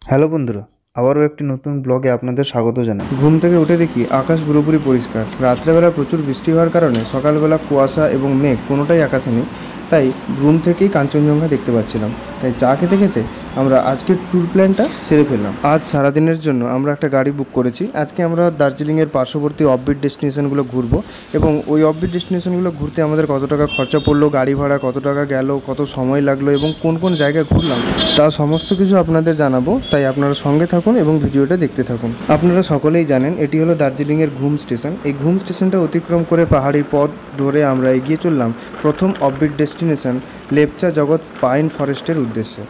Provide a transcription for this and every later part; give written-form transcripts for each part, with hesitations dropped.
Hello বন্ধুরা, আবারও একটি নতুন ব্লগে আপনাদের স্বাগত জানাই। ঘুম থেকে উঠে দেখি আকাশ পুরোপুরি পরিষ্কার। রাত্রেবেলা প্রচুর বৃষ্টি হওয়ার কারণে সকালবেলা কুয়াশা এবং মেঘ কোনোটাই আকাশে নেই। তাই ঘুম থেকেই কাঞ্চনজঙ্ঘা দেখতে পাচ্ছিলাম। তাই চা খেতে খেতে আমরা আজকের ট্যুর প্ল্যানটা সেরে ফেললাম। আজ সারাদিনের জন্য আমরা একটা গাড়ি বুক করেছি। আজকে আমরা দার্জিলিংয়ের পার্শ্ববর্তী অফবিট ডেস্টিনেশনগুলো ঘুরবো এবং ওই অফবিট ডেস্টিনেশনগুলো ঘুরতে আমাদের কত টাকা খরচা পড়লো, গাড়ি ভাড়া কত টাকা গেল, কত সময় লাগলো এবং কোন কোন জায়গায় ঘুরলাম তা সমস্ত কিছু আপনাদের জানাবো। তাই আপনারা সঙ্গে থাকুন এবং ভিডিওটা দেখতে থাকুন। আপনারা সকলেই জানেন এটি হলো দার্জিলিংয়ের ঘুম স্টেশন। এই ঘুম স্টেশনটা অতিক্রম করে পাহাড়ি পথ ধরে আমরা এগিয়ে চললাম প্রথম অফবিট ডেস্টিনেশন লেপচা জগৎ পাইন ফরেস্টের উদ্দেশ্যে।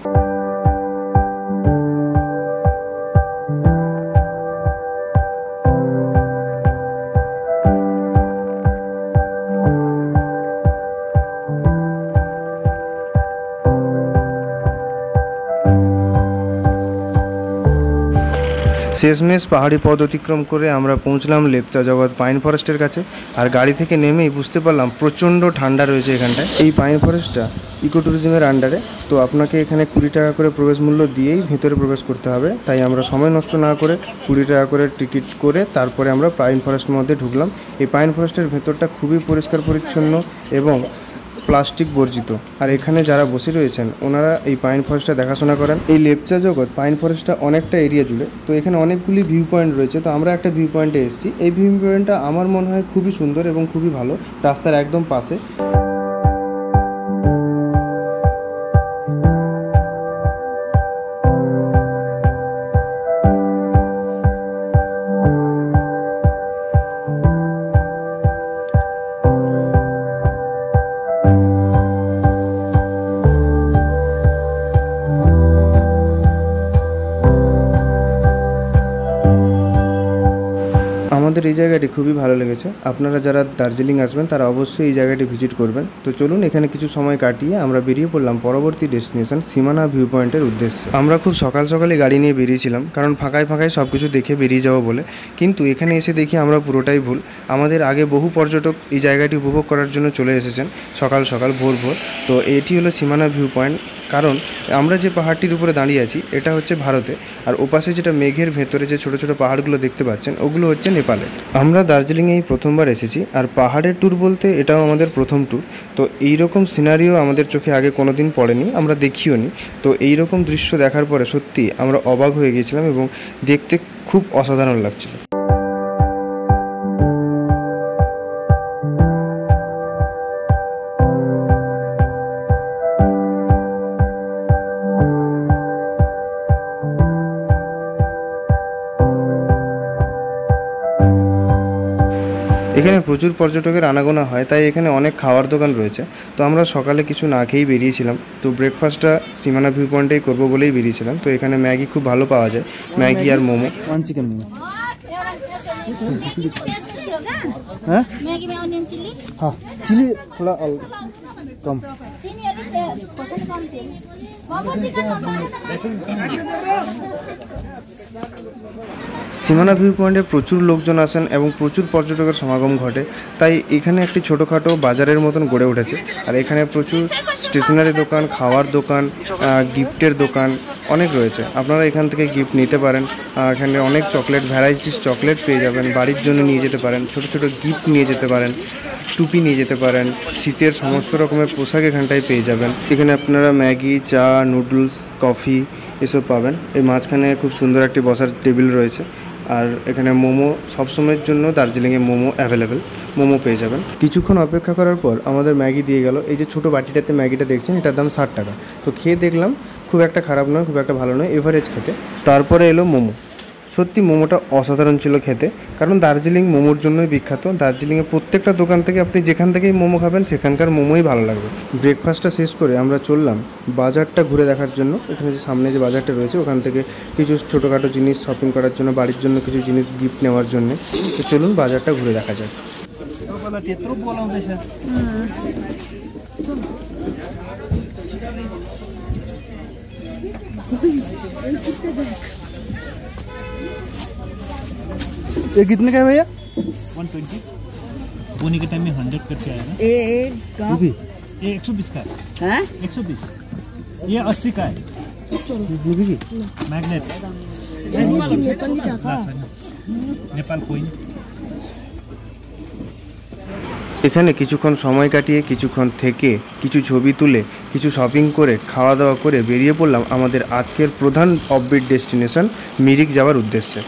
শেষমেশ পাহাড়ি পথ অতিক্রম করে আমরা পৌঁছলাম লেপচা জগৎ পাইন ফরেস্টের কাছে। আর গাড়ি থেকে নেমেই বুঝতে পারলাম প্রচণ্ড ঠান্ডা রয়েছে এখানটায়। এই পাইন ফরেস্টটা ইকো ট্যুরিজমের আন্ডারে, তো আপনাকে এখানে 20 টাকা করে প্রবেশ মূল্য দিয়েই ভেতরে প্রবেশ করতে হবে। তাই আমরা সময় নষ্ট না করে 20 টাকা করে টিকিট করে তারপরে আমরা পাইন ফরেস্টের মধ্যে ঢুকলাম। এই পাইন ফরেস্টের ভেতরটা খুবই পরিষ্কার পরিচ্ছন্ন এবং প্লাস্টিক বর্জিত। আর এখানে যারা বসে রয়েছেন ওনারা এই পাইন ফরেস্টটা দেখাশোনা করেন। এই লেপচা জগৎ পাইন ফরেস্টটা অনেকটা এরিয়া জুড়ে, তো এখানে অনেকগুলি ভিউ পয়েন্ট রয়েছে। তো আমরা একটা ভিউ পয়েন্টে এসেছি। এই ভিউ পয়েন্টটা আমার মনে হয় খুবই সুন্দর এবং খুবই ভালো, রাস্তার একদম পাশে। আমাদের এই জায়গাটি খুবই ভালো লেগেছে। আপনারা যারা দার্জিলিং আসবেন তারা অবশ্যই এই জায়গাটি ভিজিট করবেন। তো চলুন এখানে কিছু সময় কাটিয়ে আমরা বেরিয়ে পড়লাম পরবর্তী ডেস্টিনেশন সীমানা ভিউ পয়েন্টের উদ্দেশ্যে। আমরা খুব সকাল সকালে গাড়ি নিয়ে বেরিয়েছিলাম, কারণ ফাঁকায় ফাঁকায় সব কিছু দেখে বেরিয়ে যাবো বলে। কিন্তু এখানে এসে দেখি আমরা পুরোটাই ভুল। আমাদের আগে বহু পর্যটক এই জায়গাটি উপভোগ করার জন্য চলে এসেছেন সকাল সকাল ভোর ভোর। তো এটি হলো সীমানা ভিউ পয়েন্ট। কারণ আমরা যে পাহাড়টির উপরে দাঁড়িয়ে আছি এটা হচ্ছে ভারতে, আর ওপাশে যেটা মেঘের ভেতরে যে ছোটো ছোটো পাহাড়গুলো দেখতে পাচ্ছেন ওগুলো হচ্ছে নেপালে। আমরা দার্জিলিংয়ে এই প্রথমবার এসেছি, আর পাহাড়ের ট্যুর বলতে এটাও আমাদের প্রথম ট্যুর। তো এইরকম সিনারিও আমাদের চোখে আগে কোনো দিন পড়েনি, আমরা দেখিও নি। তো এইরকম দৃশ্য দেখার পরে সত্যি আমরা অবাক হয়ে গিয়েছিলাম এবং দেখতে খুব অসাধারণ লাগছিল। এখানে প্রচুর পর্যটকের আনাগোনা হয়, তাই এখানে অনেক খাওয়ার দোকান রয়েছে। তো আমরা সকালে কিছু না খেয়েই বেরিয়েছিলাম। তো ব্রেকফাস্টটা সীমানা ভিউ পয়েন্টেই করবো বলেই বেরিয়েছিলাম। তো এখানে ম্যাগি খুব ভালো পাওয়া যায়, ম্যাগি আর momo. One chicken momo. Maggi में ऑनियन चिल्ली। हाँ, चिल्ली थोड़ा कम। चीनी अधिक है, कम तेल। मोमो चिकन সীমানা ভিউ পয়েন্টে প্রচুর লোকজন আসেন এবং প্রচুর পর্যটকের সমাগম ঘটে। তাই এখানে একটি ছোটোখাটো বাজারের মতন গড়ে উঠেছে। আর এখানে প্রচুর স্টেশনারি দোকান, খাওয়ার দোকান, গিফটের দোকান অনেক রয়েছে। আপনারা এখান থেকে গিফট নিতে পারেন। এখানে অনেক চকলেট, ভ্যারাইটিস চকলেট পেয়ে যাবেন, বাড়ির জন্য নিয়ে যেতে পারেন, ছোটো ছোটো গিফট নিয়ে যেতে পারেন, টুপি নিয়ে যেতে পারেন, শীতের সমস্ত রকমের পোশাক এখানটায় পেয়ে যাবেন। এখানে আপনারা ম্যাগি, চা, নুডলস, কফি এসব পাবেন। এই মাঝখানে খুব সুন্দর একটি বসার টেবিল রয়েছে। আর এখানে মোমো সবসময়ের জন্য দার্জিলিংয়ে মোমো অ্যাভেলেবেল, মোমো পেয়ে যাবেন। কিছুক্ষণ অপেক্ষা করার পর আমাদের ম্যাগি দিয়ে গেল। এই যে ছোটো বাটিটাতে ম্যাগিটা দেখছেন, এটার দাম 60 টাকা। তো খেয়ে দেখলাম খুব একটা খারাপ নয়, খুব একটা ভালো নয়, এভারেজ খেতে। তারপরে এলো মোমো। সত্যি মোমোটা অসাধারণ ছিল খেতে, কারণ দার্জিলিং মোমোর জন্যই বিখ্যাত। দার্জিলিংয়ে প্রত্যেকটা দোকান থেকে আপনি যেখান থেকেই মোমো খাবেন সেখানকার মোমোই ভালো লাগবে। ব্রেকফাস্টটা শেষ করে আমরা চললাম বাজারটা ঘুরে দেখার জন্য। এখানে যে সামনে যে বাজারটা রয়েছে ওখান থেকে কিছু ছোটোখাটো জিনিস শপিং করার জন্য, বাড়ির জন্য কিছু জিনিস গিফট নেওয়ার জন্য। তো চলুন বাজারটা ঘুরে দেখা যায়। ये कितने का है भैया? 120। बोनी के टाइम में 100 करके आएगा। ये 120 का है। 120। ये 80 का है। নিবি কি? Magnet Nepal coin. এখানে কিছুক্ষণ সময় কাটিয়ে কিছুক্ষণ থেকে কিছু ছবি তুলে কিছু শপিং করে খাওয়া দাওয়া করে বেরিয়ে পড়লাম আমাদের আজকের প্রধান অফবিট ডেস্টিনেশন মিরিক যাওয়ার উদ্দেশ্যে।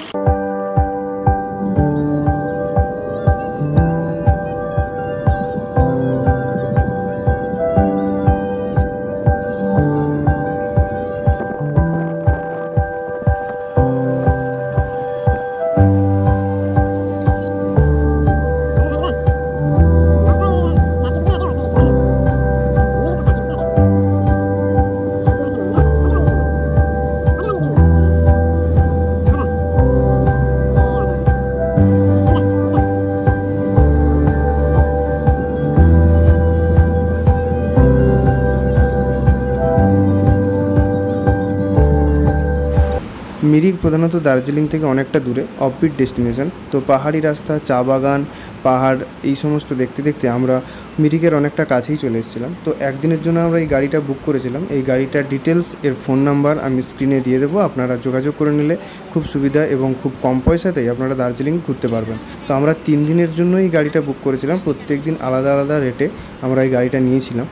মিরিক প্রধানত দার্জিলিং থেকে অনেকটা দূরে অফবিট ডেস্টিনেশন। তো পাহাড়ি রাস্তা, চা বাগান, পাহাড় এই সমস্ত দেখতে দেখতে আমরা মিরিকের অনেকটা কাছেই চলে এসেছিলাম। তো একদিনের জন্য আমরা এই গাড়িটা বুক করেছিলাম। এই গাড়িটার ডিটেলস এর ফোন নাম্বার আমি স্ক্রিনে দিয়ে দেবো, আপনারা যোগাযোগ করে নিলে খুব সুবিধা এবং খুব কম পয়সাতেই আপনারা দার্জিলিং ঘুরতে পারবেন। তো আমরা 3 দিনের জন্য এই গাড়িটা বুক করেছিলাম, প্রত্যেক দিন আলাদা আলাদা রেটে আমরা এই গাড়িটা নিয়েছিলাম।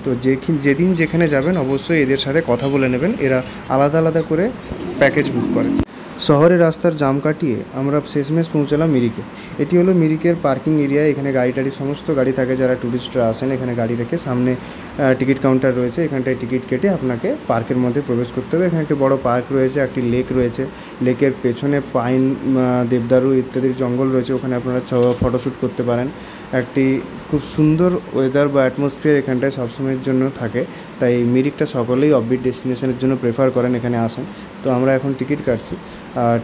তো যেদিন যেখানে যাবেন অবশ্যই এদের সাথে কথা বলে নেবেন, এরা আলাদা আলাদা করে প্যাকেজ বুক করে। শহরের রাস্তার জাম কাটিয়ে আমরা শেষমেশ পৌঁছালাম মিরিকে। এটি হলো মিরিকের পার্কিং এরিয়া। এখানে গাড়ি টাড়ি সমস্ত গাড়ি থাকে, যারা ট্যুরিস্টরা আসেন এখানে গাড়ি রেখে সামনে টিকিট কাউন্টার রয়েছে, এখানটায় টিকিট কেটে আপনাকে পার্কের মধ্যে প্রবেশ করতে হবে। এখানে একটি বড় পার্ক রয়েছে, একটি লেক রয়েছে, লেকের পেছনে পাইন, দেবদারু ইত্যাদির জঙ্গল রয়েছে, ওখানে আপনারা ফটোশ্যুট করতে পারেন। একটি খুব সুন্দর ওয়েদার বা অ্যাটমসফিয়ার এখানটায় সবসময়ের জন্য থাকে, তাই মিরিকটা সকলেই অফবিট ডেস্টিনেশনের জন্য প্রেফার করেন, এখানে আসেন। তো আমরা এখন টিকিট কাটছি,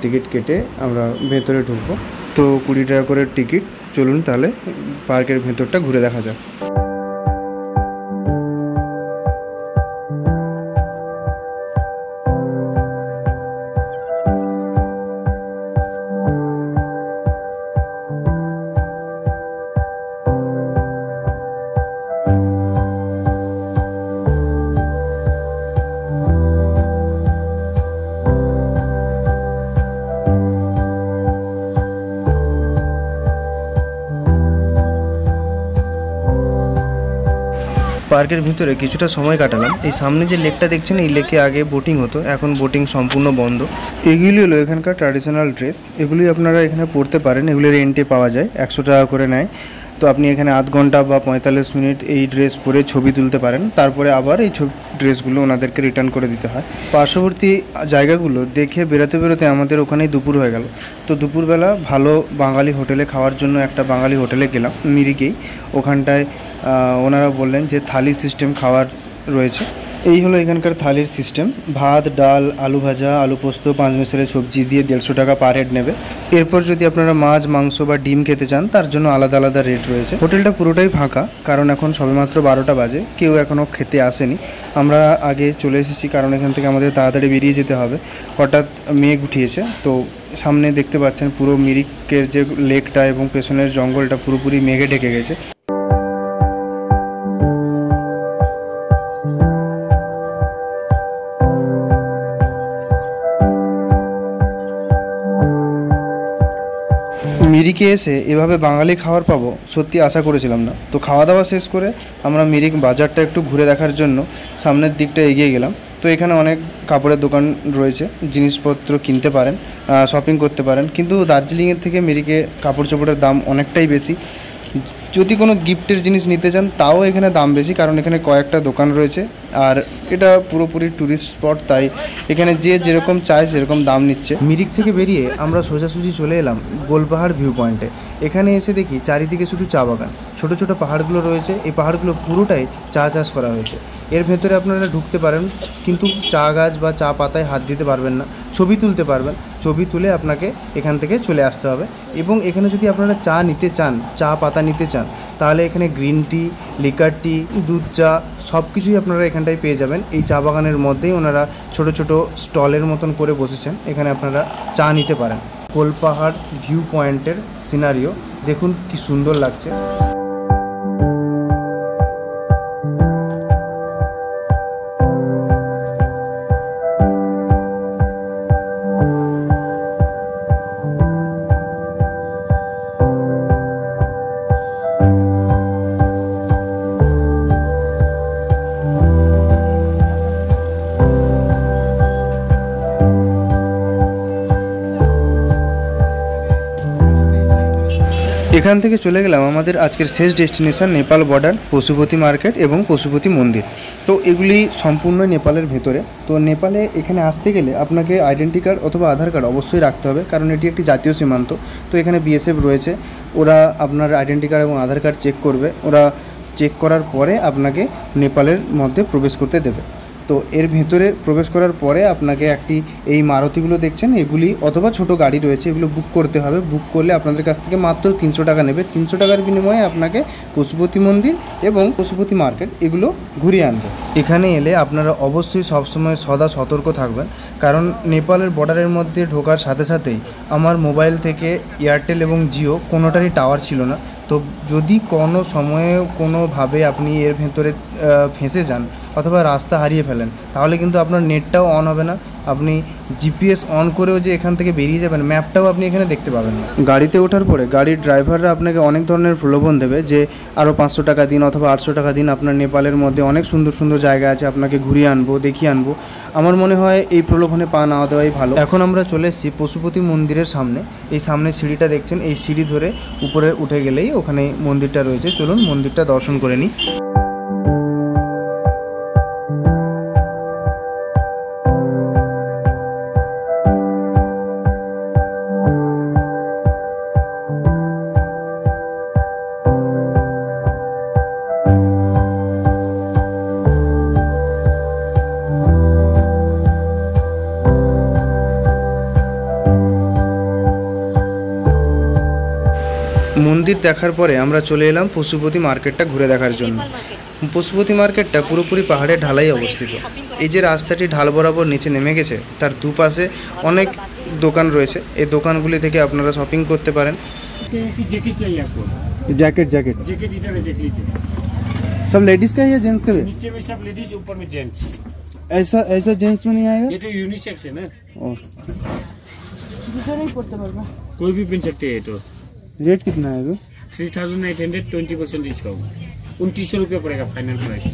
টিকিট কেটে আমরা ভেতরে ঢুকবো। তো 20 টাকা করে টিকিট। চলুন তাহলে পার্কের ভেতরটা ঘুরে দেখা যাক। পার্কের ভিতরে কিছুটা সময় কাটালাম। এই সামনে যে লেকটা দেখছেন, এই লেকে আগে বোটিং হতো, এখন বোটিং সম্পূর্ণ বন্ধ। এগুলি হলো এখানকার ট্র্যাডিশনাল ড্রেস, এগুলি আপনারা এখানে পরতে পারেন, এগুলি রেন্টে পাওয়া যায়, 100 টাকা করে নেয়। তো আপনি এখানে আধ ঘন্টা বা 45 মিনিট এই ড্রেস পরে ছবি তুলতে পারেন, তারপরে আবার এই ড্রেসগুলো ওনাদেরকে রিটার্ন করে দিতে হয়। পার্শ্ববর্তী জায়গাগুলো দেখে বেরোতে বেরোতে আমাদের ওখানেই দুপুর হয়ে গেল। তো দুপুরবেলা ভালো বাঙালি হোটেলে খাওয়ার জন্য একটা বাঙালি হোটেলে গেলাম মিরিকেই। ওখানটায় ওনারা বললেন যে থালি সিস্টেম খাওয়ার রয়েছে। এই হলো এখানকার থালির সিস্টেম, ভাত, ডাল, আলু ভাজা, আলু পোস্ত, 5 মেশালের সবজি দিয়ে 150 টাকা পার হেড নেবে। এরপর যদি আপনারা মাছ, মাংস বা ডিম খেতে চান তার জন্য আলাদা আলাদা রেট রয়েছে। হোটেলটা পুরোটাই ফাঁকা, কারণ এখন সবেমাত্র 12টা বাজে, কেউ এখনও খেতে আসেনি। আমরা আগে চলে এসেছি কারণ এখান থেকে আমাদের তাড়াতাড়ি বেরিয়ে যেতে হবে। হঠাৎ মেঘ উঠিয়েছে, তো সামনে দেখতে পাচ্ছেন পুরো মিরিকের যে লেকটা এবং পেছনের জঙ্গলটা পুরোপুরি মেঘে ঢেকে গেছে। মিরিকে এসে এভাবে বাঙালি খাবার পাবো সত্যি আশা করেছিলাম না। তো খাওয়া দাওয়া শেষ করে আমরা মিরিক বাজারটা একটু ঘুরে দেখার জন্য সামনের দিকটা এগিয়ে গেলাম। তো এখানে অনেক কাপড়ের দোকান রয়েছে, জিনিসপত্র কিনতে পারেন, শপিং করতে পারেন। কিন্তু দার্জিলিংয়ের থেকে মিরিকে কাপড় চোপড়ের দাম অনেকটাই বেশি। যদি কোনো গিফটের জিনিস নিতে চান তাও এখানে দাম বেশি, কারণ এখানে কয়েকটা দোকান রয়েছে আর এটা পুরোপুরি ট্যুরিস্ট স্পট, তাই এখানে যে যেরকম চায় সেরকম দাম নিচ্ছে। মিরিক থেকে বেরিয়ে আমরা সোজাসুজি চলে এলাম গোলপাহাড় ভিউ পয়েন্টে। এখানে এসে দেখি চারিদিকে শুধু চা বাগান, ছোট ছোট পাহাড়গুলো রয়েছে। এই পাহাড়গুলো পুরোটাই চা চাষ করা হয়েছে। এর ভেতরে আপনারা ঢুকতে পারেন, কিন্তু চা গাছ বা চা পাতায় হাত দিতে পারবেন না। ছবি তুলতে পারবেন, ছবি তুলে আপনাকে এখান থেকে চলে আসতে হবে। এবং এখানে যদি আপনারা চা নিতে চান, চা পাতা নিতে চান, তাহলে এখানে গ্রিন টি, লিকার টি, দুধ চা সব কিছুই আপনারা এখানটায় পেয়ে যাবেন। এই চা বাগানের মধ্যেই ওনারা ছোট ছোট স্টলের মতন করে বসেছেন, এখানে আপনারা চা নিতে পারেন। গোলপাহাড় ভিউ পয়েন্টের সিনারিও দেখুন কি সুন্দর লাগছে। এখান থেকে চলে গেলাম আমাদের আজকের শেষ destination Nepal border, Pashupati market এবং পশুপতি মন্দির। তো এগুলি সম্পূর্ণ নেপালের ভেতরে। তো নেপালে এখানে আসতে গেলে আপনাকে আইডেন্টি কার্ড অথবা আধার কার্ড অবশ্যই রাখতে হবে, কারণ এটি একটি জাতীয় সীমান্ত। তো এখানে বিএসএফ রয়েছে, ওরা আপনার আইডেন্টি কার্ড এবং আধার কার্ড চেক করবে। ওরা চেক করার পরে আপনাকে নেপালের মধ্যে প্রবেশ করতে দেবে। তো এর ভেতরে প্রবেশ করার পরে আপনাকে একটি এই মারুতিগুলো দেখছেন, এগুলি অথবা ছোট গাড়ি রয়েছে, এগুলো বুক করতে হবে। বুক করলে আপনাদের কাছ থেকে মাত্র 300 টাকা নেবে। 300 টাকার বিনিময়ে আপনাকে পশুপতি মন্দির এবং পশুপতি মার্কেট এগুলো ঘুরিয়ে আনবে। এখানে এলে আপনারা অবশ্যই সবসময় সদা সতর্ক থাকবেন, কারণ নেপালের বর্ডারের মধ্যে ঢোকার সাথে সাথেই আমার মোবাইল থেকে এয়ারটেল এবং জিও কোনোটারই টাওয়ার ছিল না। তো যদি কোনো সময়ে কোনোভাবে আপনি এর ভেতরে ফেঁসে যান অথবা রাস্তা হারিয়ে ফেলেন, তাহলে কিন্তু আপনার নেটটাও অন হবে না। আপনি জিপিএস অন করেও যে এখান থেকে বেরিয়ে যাবেন, ম্যাপটাও আপনি এখানে দেখতে পাবেন না। গাড়িতে ওঠার পরে গাড়ির ড্রাইভাররা আপনাকে অনেক ধরনের প্রলোভন দেবে যে আরও 500 টাকা দিন অথবা 800 টাকা দিন, আপনার নেপালের মধ্যে অনেক সুন্দর সুন্দর জায়গা আছে, আপনাকে ঘুরিয়ে আনবো, দেখিয়ে আনবো। আমার মনে হয় এই প্রলোভনে পা না দেওয়াই ভালো। এখন আমরা চলে এসেছি পশুপতি মন্দিরের সামনে। এই সামনে সিঁড়িটা দেখছেন, এই সিঁড়ি ধরে উপরে উঠে গেলেই ওখানে মন্দিরটা রয়েছে। চলুন মন্দিরটা দর্শন করে নিই। মন্দির দেখার পরে আমরা চলে এলাম পশুপতি মার্কেটটা ঘুরে দেখার জন্য। পশুপতি মার্কেটটা পুরোপুরি পাহাড়ের ঢালাই অবস্থিত। এই যে রাস্তাটি ঢাল বরাবর নিচে নেমে গেছে, তার দুপাশে অনেক দোকান রয়েছে। এই দোকানগুলি থেকে আপনারা শপিং করতে পারেন। जैकेट जैकेट जैकेट इधर है, देख लीजिए। सब लेडीज का है या जेंट्स का भी? नीचे में सब लेडीज, ऊपर में जेंट्स। ऐसा ऐसा जेंट्स में नहीं आएगा? ये तो यूनिसेक्स है ना, कोई भी पहन सकते हैं। तो रेट कितना आएगा? 3800, 20% डिस्काउंट, 2900 रुपये पड़ेगा फाइनल प्राइस,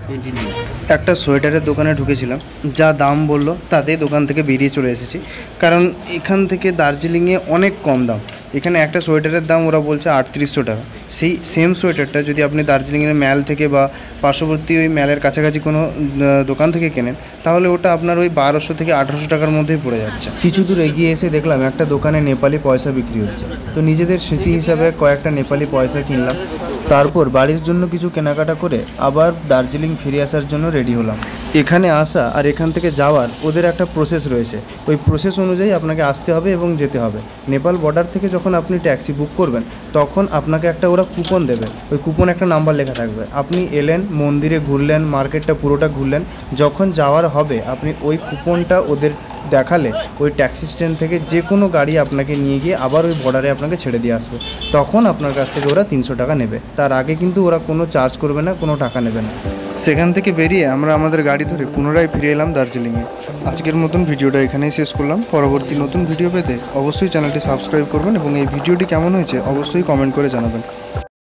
29। একটা সোয়েটারের দোকানে ঢুকেছিলাম, যা দাম বললো তাতেই দোকান থেকে বেরিয়ে চলে এসেছি, কারণ এখান থেকে দার্জিলিংয়ে অনেক কম দাম। এখানে একটা সোয়েটারের দাম ওরা বলছে 3800 টাকা। সেই সেম সোয়েটারটা যদি আপনি দার্জিলিংয়ের ম্যাল থেকে বা পার্শ্ববর্তী ওই ম্যালের কাছাকাছি কোনো দোকান থেকে কেনেন, তাহলে ওটা আপনার ওই 1200 থেকে 1800 টাকার মধ্যেই পড়ে যাচ্ছে। কিছু দূর এগিয়ে এসে দেখলাম একটা দোকানে নেপালি পয়সা বিক্রি হচ্ছে। তো নিজেদের স্মৃতি হিসাবে কয়েকটা নেপালি পয়সা কিনলাম। তারপর বাড়ির জন্য কিছু কেনাকাটা করে আবার দার্জিলিং ফিরে আসার জন্য রেডি হলাম। এখানে আসা আর এখান থেকে যাওয়ার ওদের একটা প্রসেস রয়েছে, ওই প্রসেস অনুযায়ী আপনাকে আসতে হবে এবং যেতে হবে। নেপাল বর্ডার থেকে যখন আপনি ট্যাক্সি বুক করবেন, তখন আপনাকে একটা ওরা কুপন দেবে। ওই কুপনে একটা নাম্বার লেখা থাকবে। আপনি এলেন, মন্দিরে ঘুরলেন, মার্কেটটা পুরোটা ঘুরলেন, যখন যাওয়ার হবে আপনি ওই কুপনটা ওদের দেখালে ওই ট্যাক্সি স্ট্যান্ড থেকে যে কোনো গাড়ি আপনাকে নিয়ে গিয়ে আবার ওই বর্ডারে আপনাকে ছেড়ে দিয়ে আসবে। তখন আপনার কাছ থেকে ওরা 300 টাকা নেবে। তার আগে কিন্তু ওরা কোনো চার্জ করবে না, কোনো টাকা নেবে না। সেখান থেকে বেরিয়ে আমরা আমাদের গাড়ি ধরে পুনরায় ফিরে এলাম দার্জিলিংয়ে। আজকের মতন ভিডিওটা এখানেই শেষ করলাম। পরবর্তী নতুন ভিডিও পেতে অবশ্যই চ্যানেলটি সাবস্ক্রাইব করবেন এবং এই ভিডিওটি কেমন হয়েছে অবশ্যই কমেন্ট করে জানাবেন।